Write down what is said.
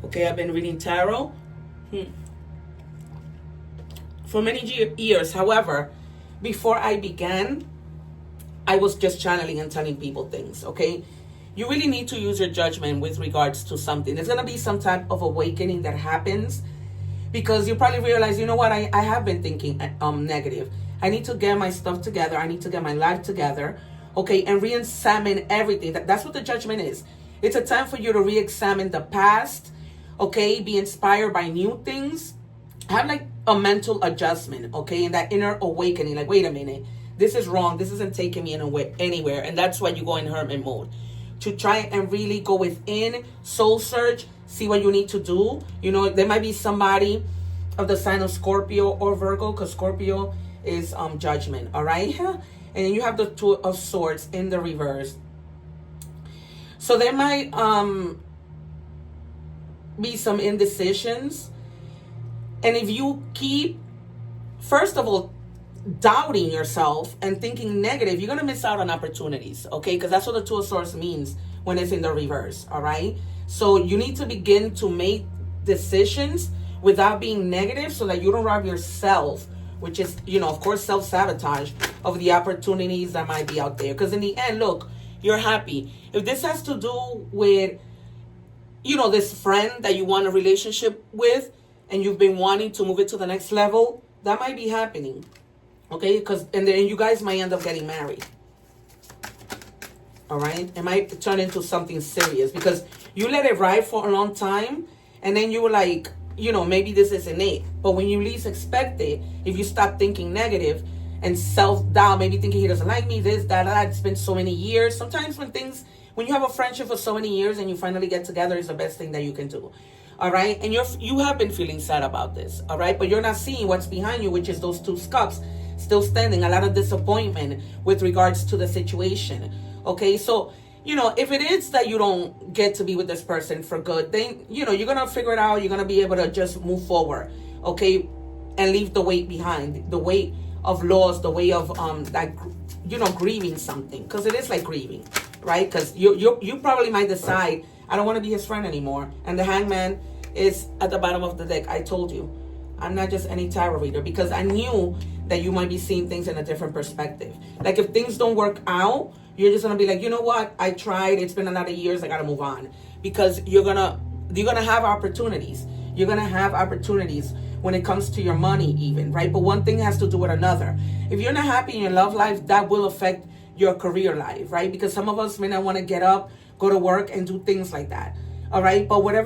Okay, I've been reading tarot for many years. However, before I began, I was just channeling and telling people things. Okay, you really need to use your judgment with regards to something. There's gonna be some type of awakening that happens because you probably realize, you know what, I have been thinking negative. I need to get my stuff together. I need to get my life together. Okay, and re-examine everything. That's what the judgment is. It's a time for you to re-examine the past. Okay, be inspired by new things. Have like a mental adjustment. Okay, and that inner awakening. Like, wait a minute, this is wrong. This isn't taking me anywhere. And that's why you go in hermit mode to try and really go within, soul search, see what you need to do. You know, there might be somebody of the sign of Scorpio or Virgo, because Scorpio is judgment. All right, and you have the Two of Swords in the reverse. So there might be some indecisions. And if you keep, first of all, doubting yourself and thinking negative, you're going to miss out on opportunities, okay? Because that's what the Two of Swords means when it's in the reverse, all right? So you need to begin to make decisions without being negative so that you don't rob yourself, which is, you know, of course, self-sabotage of the opportunities that might be out there. Because in the end, look, you're happy. If this has to do with, you know, this friend that you want a relationship with and you've been wanting to move it to the next level, that might be happening. Okay, and then you guys might end up getting married. All right, it might turn into something serious because you let it ride for a long time, and then you were like, you know, maybe this isn't it. But when you least expect it, if you stop thinking negative and self-doubt, maybe thinking he doesn't like me, this, that, it's been so many years. Sometimes when you have a friendship for so many years and you finally get together, is the best thing that you can do. All right, and you have been feeling sad about this. All right, but you're not seeing what's behind you, which is those two cups still standing, a lot of disappointment with regards to the situation. Okay, so, you know, if it is that you don't get to be with this person for good, then, you know, you're going to figure it out. You're going to be able to just move forward, okay, and leave the weight behind, the weight of loss, the weight of, that, you know, grieving something, because it is like grieving, right? Because you probably might decide, I don't want to be his friend anymore. And the Hangman is at the bottom of the deck. I told you, I'm not just any tarot reader, because I knew that you might be seeing things in a different perspective. Like if things don't work out, you're just gonna be like, you know what? I tried. It's been a lot of years. I gotta move on, because you're gonna have opportunities. You're gonna have opportunities when it comes to your money, even, right? But one thing has to do with another. If you're not happy in your love life, that will affect your career life, right? Because some of us may not want to get up, go to work, and do things like that. All right, but whatever